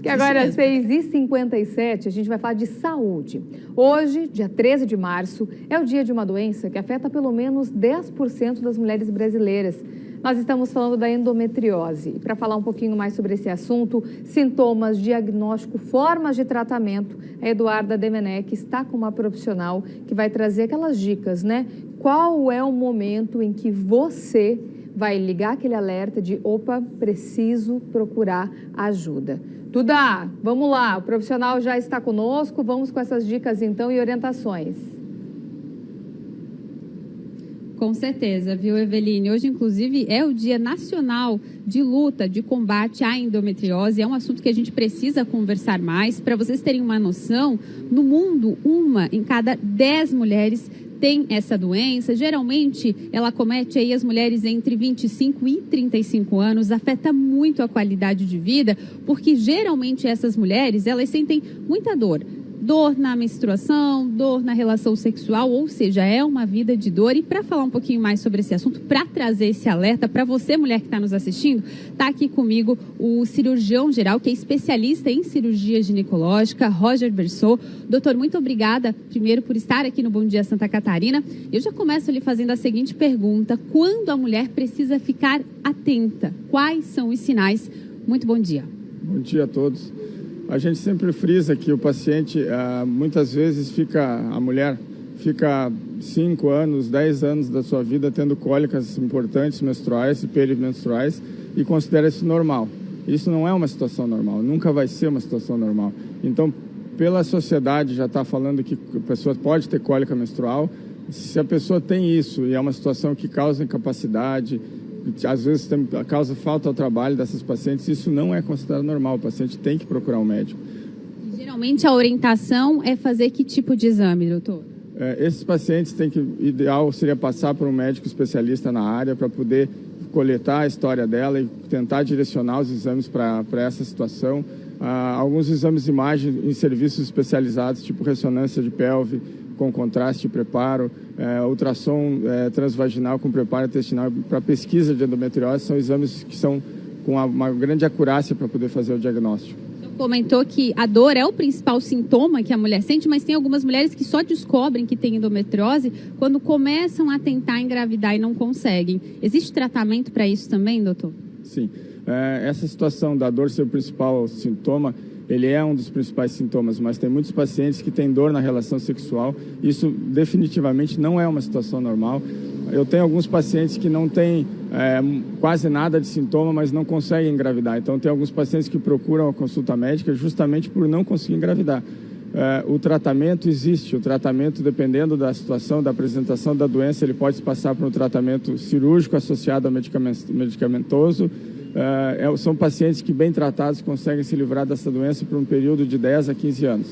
Que agora às 6h57 a gente vai falar de saúde. Hoje, dia 13 de março, é o dia de uma doença que afeta pelo menos 10% das mulheres brasileiras. Nós estamos falando da endometriose. E para falar um pouquinho mais sobre esse assunto, sintomas, diagnóstico, formas de tratamento, a Eduarda Demenech está com uma profissional que vai trazer aquelas dicas, né? Qual é o momento em que você vai ligar aquele alerta de, opa, preciso procurar ajuda. Duda, vamos lá, o profissional já está conosco, vamos com essas dicas então e orientações. Com certeza, viu, Eveline? Hoje, inclusive, é o Dia Nacional de Luta, de Combate à Endometriose. É um assunto que a gente precisa conversar mais. Para vocês terem uma noção, no mundo, 1 em cada 10 mulheres tem essa doença. Geralmente, ela comete aí as mulheres entre 25 e 35 anos, afeta muito a qualidade de vida, porque geralmente essas mulheres, elas sentem muita dor. Dor na menstruação, dor na relação sexual, ou seja, é uma vida de dor. E para falar um pouquinho mais sobre esse assunto, para trazer esse alerta para você, mulher que está nos assistindo, está aqui comigo o cirurgião geral, que é especialista em cirurgia ginecológica, Roger Bersot. Doutor, muito obrigada, primeiro, por estar aqui no Bom Dia Santa Catarina. Eu já começo lhe fazendo a seguinte pergunta: quando a mulher precisa ficar atenta? Quais são os sinais? Muito bom dia. Bom dia a todos. A gente sempre frisa que o paciente, muitas vezes, a mulher fica 5 anos, 10 anos da sua vida tendo cólicas importantes menstruais e perimenstruais e considera isso normal. Isso não é uma situação normal, nunca vai ser uma situação normal. Então, pela sociedade já está falando que a pessoa pode ter cólica menstrual. Se a pessoa tem isso e é uma situação que causa incapacidade, às vezes causa falta ao trabalho dessas pacientes, isso não é considerado normal. O paciente tem que procurar um médico. Geralmente a orientação é fazer que tipo de exame, doutor? Esses pacientes ideal seria passar por um médico especialista na área para poder coletar a história dela e tentar direcionar os exames para essa situação. Alguns exames de imagem em serviços especializados, tipo ressonância de pelve com contraste e preparo, ultrassom transvaginal com preparo intestinal para pesquisa de endometriose, são exames que são com uma grande acurácia para poder fazer o diagnóstico. Você comentou que a dor é o principal sintoma que a mulher sente, mas tem algumas mulheres que só descobrem que tem endometriose quando começam a tentar engravidar e não conseguem. Existe tratamento para isso também, doutor? Sim. Essa situação da dor ser o principal sintoma, ele é um dos principais sintomas, mas tem muitos pacientes que têm dor na relação sexual. Isso definitivamente não é uma situação normal. Eu tenho alguns pacientes que não têm quase nada de sintoma, mas não conseguem engravidar. Então, tem alguns pacientes que procuram a consulta médica justamente por não conseguir engravidar. O tratamento existe. O tratamento, dependendo da situação, da apresentação da doença, ele pode passar por um tratamento cirúrgico associado a medicamentoso. São pacientes que, bem tratados, conseguem se livrar dessa doença por um período de 10 a 15 anos.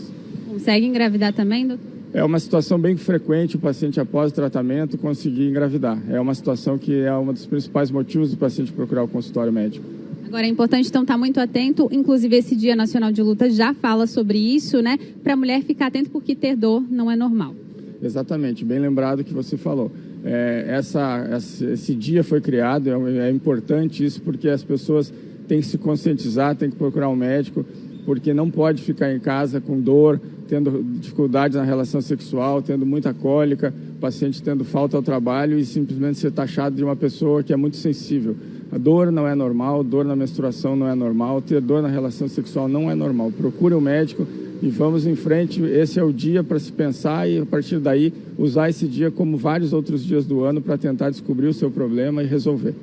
Consegue engravidar também, doutor? É uma situação bem frequente o paciente, após o tratamento, conseguir engravidar. É uma situação que é um dos principais motivos do paciente procurar o consultório médico. Agora, é importante, então, estar muito atento. Inclusive, esse Dia Nacional de Luta já fala sobre isso, né? Para a mulher ficar atenta, porque ter dor não é normal. Exatamente. Bem lembrado que você falou. Esse dia foi criado, é importante isso, porque as pessoas têm que se conscientizar, têm que procurar um médico, porque não pode ficar em casa com dor, tendo dificuldades na relação sexual, tendo muita cólica, paciente tendo falta ao trabalho e simplesmente ser taxado de uma pessoa que é muito sensível. A dor não é normal, dor na menstruação não é normal, ter dor na relação sexual não é normal. Procure um médico e vamos em frente. Esse é o dia para se pensar e, a partir daí, usar esse dia como vários outros dias do ano para tentar descobrir o seu problema e resolver.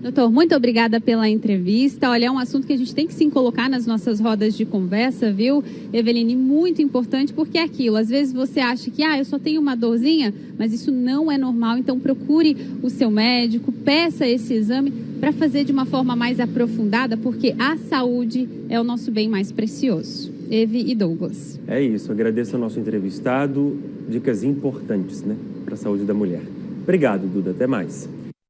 Doutor, muito obrigada pela entrevista. Olha, é um assunto que a gente tem que sim colocar nas nossas rodas de conversa, viu, Eveline? Muito importante, porque é aquilo. Às vezes você acha que, eu só tenho uma dorzinha, mas isso não é normal. Então procure o seu médico, peça esse exame para fazer de uma forma mais aprofundada, porque a saúde é o nosso bem mais precioso. Eve e Douglas. É isso, agradeço ao nosso entrevistado. Dicas importantes, né, para a saúde da mulher. Obrigado, Duda. Até mais.